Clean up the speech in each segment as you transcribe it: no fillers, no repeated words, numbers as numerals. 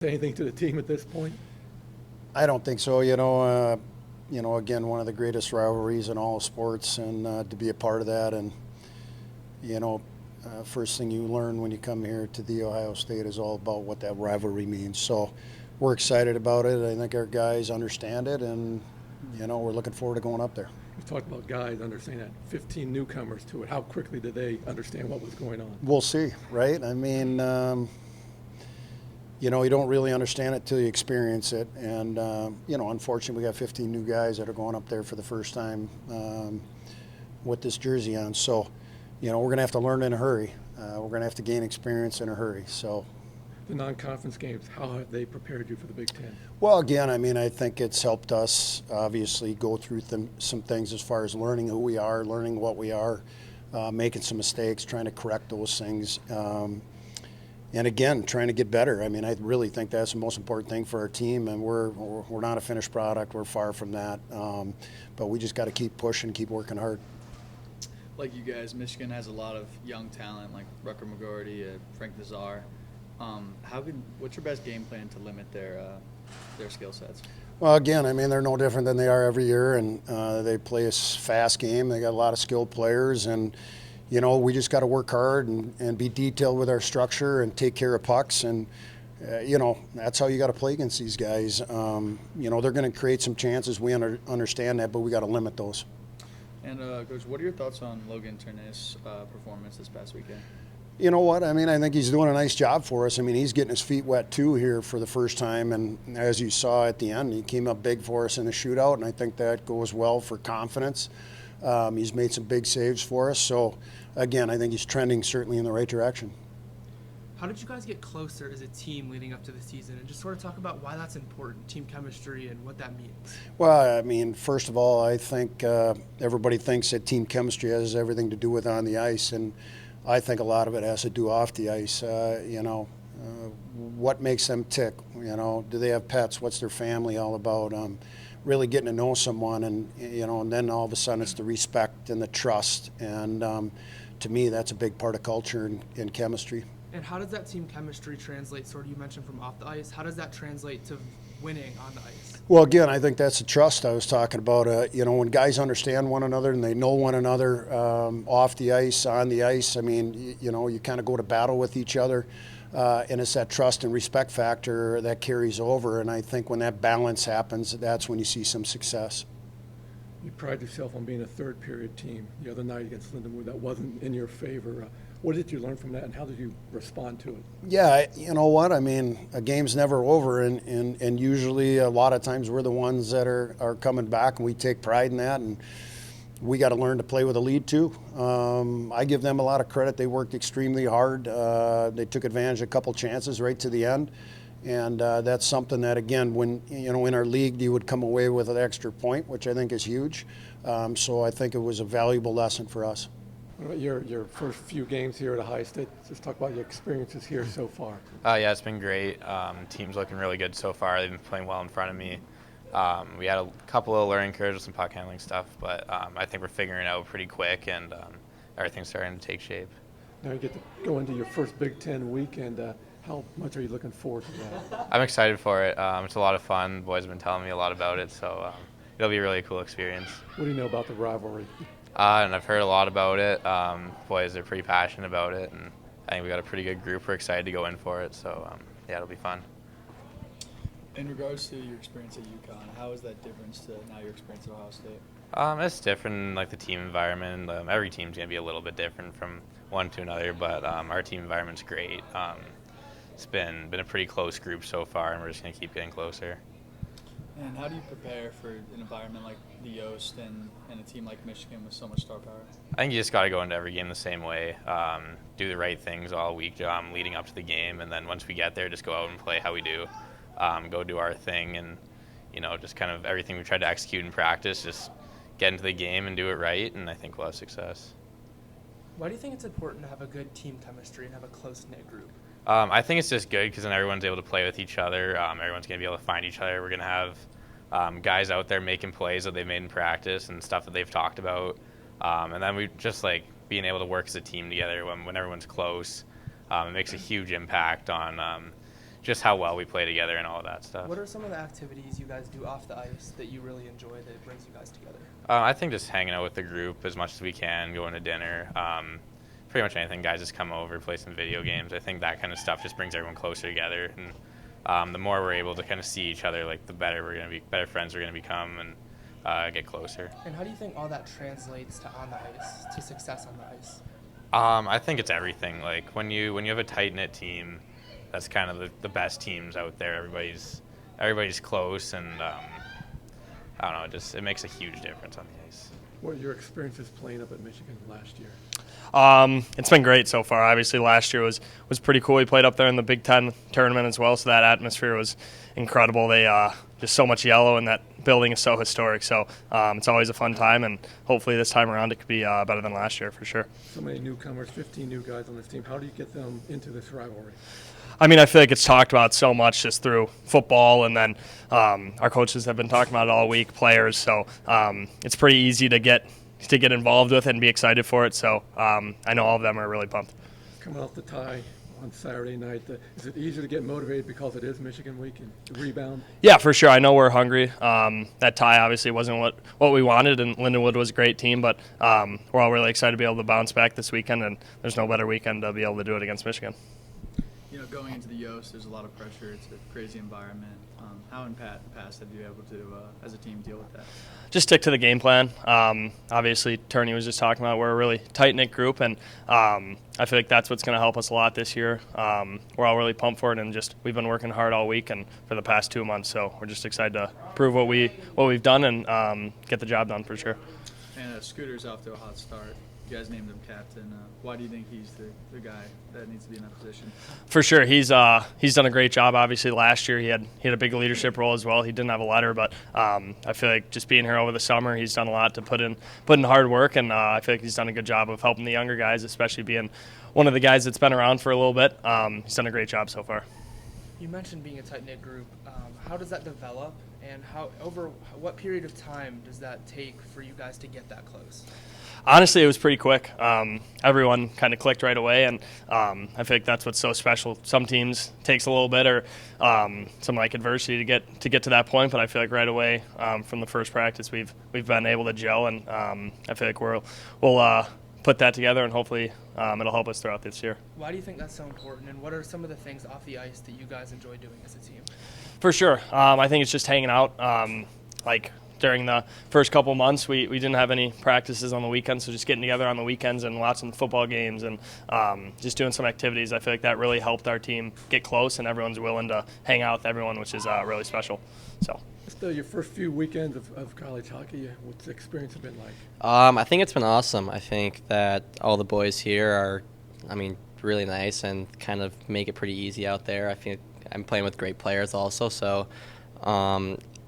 Anything to the team at this point? I don't think so. Again, one of the greatest rivalries in all sports, and to be a part of that, and first thing you learn when you come here to the Ohio State is all about what that rivalry means. So we're excited about it. I think our guys understand it, and we're looking forward to going up there. You talked about guys understanding that 15 newcomers to it. How quickly did they understand what was going on? We'll see, right? I mean, you don't really understand it till you experience it. And, unfortunately, we got 15 new guys that are going up there for the first time with this jersey on. So, we're going to have to learn in a hurry. We're going to have to gain experience in a hurry. So, the non-conference games, how have they prepared you for the Big Ten? Well, again, I think it's helped us obviously go through some things as far as learning who we are, learning what we are, making some mistakes, trying to correct those things. And again, trying to get better. I really think that's the most important thing for our team, and we're not a finished product. We're far from that. But we just got to keep pushing, keep working hard. Like you guys, Michigan has a lot of young talent, like Rucker McGorty, Frank Nazar. What's your best game plan to limit their skill sets? Well, again, they're no different than they are every year, and they play a fast game. They got a lot of skilled players, and we just got to work hard and be detailed with our structure and take care of pucks, and that's how you got to play against these guys. They're going to create some chances. We understand that, but we got to limit those. And Coach, what are your thoughts on Logan Ternay's performance this past weekend? You know what? I think he's doing a nice job for us. He's getting his feet wet too here for the first time, and as you saw at the end, he came up big for us in the shootout, and I think that goes well for confidence. He's made some big saves for us, so again, I think he's trending certainly in the right direction. How did you guys get closer as a team leading up to the season, and just sort of talk about why that's important, team chemistry, and what that means? Well, first of all, I think everybody thinks that team chemistry has everything to do with on the ice, and I think a lot of it has to do off the ice. What makes them tick? Do they have pets? What's their family all about? Really getting to know someone, and and then all of a sudden it's the respect and the trust, and to me that's a big part of culture and chemistry. And how does that team chemistry translate, sort of you mentioned from off the ice, how does that translate to winning on the ice? Well, again, I think that's the trust I was talking about. When guys understand one another and they know one another off the ice, on the ice, you kind of go to battle with each other. And it's that trust and respect factor that carries over. And I think when that balance happens, that's when you see some success. You pride yourself on being a third-period team. The other night against Lindenwood, that wasn't in your favor. What did you learn from that, and how did you respond to it? Yeah, you know what? A game's never over, and usually a lot of times we're the ones that are coming back, and we take pride in that, and we got to learn to play with a lead too. I give them a lot of credit. They worked extremely hard. They took advantage of a couple chances right to the end, and that's something that, again, when in our league you would come away with an extra point, which I think is huge. So I think it was a valuable lesson for us. What about your first few games here at Ohio State? Just talk about your experiences here so far. Yeah, it's been great. Team's looking really good so far. They've been playing well in front of me. We had a couple of learning curves with some puck handling stuff, but I think we're figuring it out pretty quick, and everything's starting to take shape. Now you get to go into your first Big Ten weekend. How much are you looking forward to that? I'm excited for it. It's a lot of fun. The boys have been telling me a lot about it, so it'll be a really cool experience. What do you know about the rivalry? And I've heard a lot about it. Boys are pretty passionate about it, and I think we got a pretty good group. We're excited to go in for it, so yeah, it'll be fun. In regards to your experience at UConn, how is that different to now your experience at Ohio State? It's different, like the team environment. Every team's going to be a little bit different from one to another, but our team environment's great. It's been a pretty close group so far, and we're just going to keep getting closer. And how do you prepare for an environment like the Yost and a team like Michigan with so much star power? I think you just got to go into every game the same way, do the right things all week leading up to the game, and then once we get there, just go out and play how we do. Go do our thing, and just kind of everything we tried to execute in practice, just get into the game and do it right, and I think we'll have success. Why do you think it's important to have a good team chemistry and have a close-knit group? I think it's just good because then everyone's able to play with each other. Everyone's going to be able to find each other. We're going to have guys out there making plays that they've made in practice and stuff that they've talked about. And then we just like being able to work as a team together when everyone's close. It makes a huge impact on just how well we play together and all of that stuff. What are some of the activities you guys do off the ice that you really enjoy that brings you guys together? I think just hanging out with the group as much as we can, going to dinner, pretty much anything. Guys just come over, play some video games. I think that kind of stuff just brings everyone closer together. And the more we're able to kind of see each other, like the better we're going to be, better friends we're going to become and get closer. And how do you think all that translates to on the ice, to success on the ice? I think it's everything. Like when you have a tight knit team, that's kind of the best teams out there. Everybody's close, and I don't know. It makes a huge difference on the ice. What are your experiences playing up at Michigan last year? It's been great so far. Obviously, last year was pretty cool. We played up there in the Big Ten tournament as well, so that atmosphere was incredible. They just so much yellow, and that building is so historic. So it's always a fun time, and hopefully this time around it could be better than last year for sure. So many newcomers, 15 new guys on this team. How do you get them into this rivalry? I mean, I feel like it's talked about so much just through football, and then our coaches have been talking about it all week, players. So it's pretty easy to get involved with it and be excited for it. So I know all of them are really pumped. Coming off the tie on Saturday night, is it easier to get motivated because it is Michigan week and rebound? Yeah, for sure. I know we're hungry. That tie obviously wasn't what we wanted, and Lindenwood was a great team, but we're all really excited to be able to bounce back this weekend, and there's no better weekend to be able to do it against Michigan. You know, going into the Yost, there's a lot of pressure. It's a crazy environment. How in the past have you able to, as a team, deal with that? Just stick to the game plan. Obviously, Turney was just talking about we're a really tight-knit group, and I feel like that's what's going to help us a lot this year. We're all really pumped for it, and we've been working hard all week and for the past 2 months, so we're just excited to prove what we've done and get the job done for sure. And Scooter's off to a hot start. You guys named him captain. Why do you think he's the guy that needs to be in that position? For sure, he's done a great job. Obviously, last year he had a big leadership role as well. He didn't have a letter, but I feel like just being here over the summer, he's done a lot to put in hard work, and I feel like he's done a good job of helping the younger guys, especially being one of the guys that's been around for a little bit. He's done a great job so far. You mentioned being a tight-knit group. How does that develop, and over what period of time does that take for you guys to get that close? Honestly, it was pretty quick. Everyone kind of clicked right away, and I feel like that's what's so special. Some teams takes a little bit or some like adversity to get to that point, but I feel like right away from the first practice we've been able to gel, and I feel like we'll put that together, and hopefully it'll help us throughout this year. Why do you think that's so important, and what are some of the things off the ice that you guys enjoy doing as a team? For sure. I think it's just hanging out. During the first couple months, we didn't have any practices on the weekends, so just getting together on the weekends and watching football games and just doing some activities. I feel like that really helped our team get close, and everyone's willing to hang out with everyone, which is really special. So. Still, your first few weekends of college hockey, what's the experience been like? I think it's been awesome. I think that all the boys here are, really nice and kind of make it pretty easy out there. I think I'm playing with great players also, so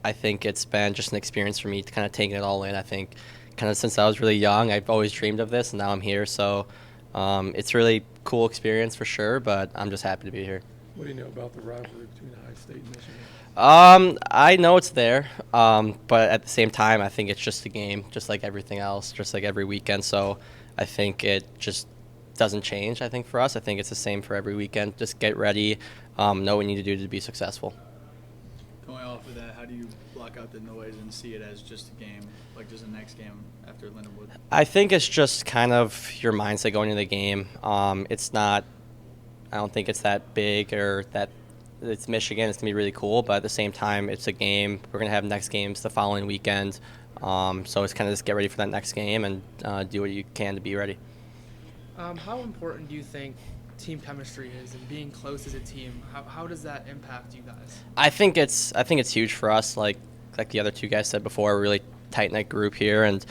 I think it's been just an experience for me to kind of taking it all in. I think kind of since I was really young, I've always dreamed of this, and now I'm here. So it's a really cool experience for sure, but I'm just happy to be here. What do you know about the rivalry between Ohio State and Michigan? I know it's there, but at the same time, I think it's just a game, just like everything else, just like every weekend. So I think it just doesn't change, I think, for us. I think it's the same for every weekend. Just get ready, know what we need to do to be successful. Going off of that, how do you block out the noise and see it as just a game, like just the next game after Lindenwood? I think it's just kind of your mindset going into the game. It's not – I don't think it's that big or that it's Michigan. It's going to be really cool, but at the same time, it's a game. We're going to have next games the following weekend. So it's kind of just get ready for that next game and do what you can to be ready. How important do you think team chemistry is and being close as a team? How does that impact you guys? I think it's huge for us. Like the other two guys said before, a really tight-knit group here, and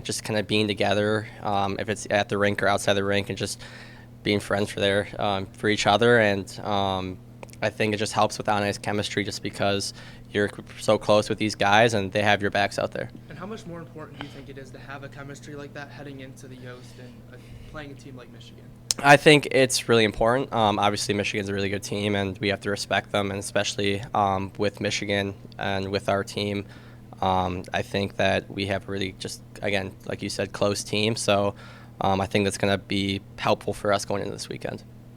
just kind of being together, if it's at the rink or outside the rink, and just being friends for each other. And I think it just helps with on-ice chemistry just because you're so close with these guys and they have your backs out there. And how much more important do you think it is to have a chemistry like that heading into the Yost and playing a team like Michigan? I think it's really important. Obviously, Michigan's a really good team, and we have to respect them, and especially with Michigan and with our team, I think that we have a really just, again, like you said, close team. So I think that's going to be helpful for us going into this weekend.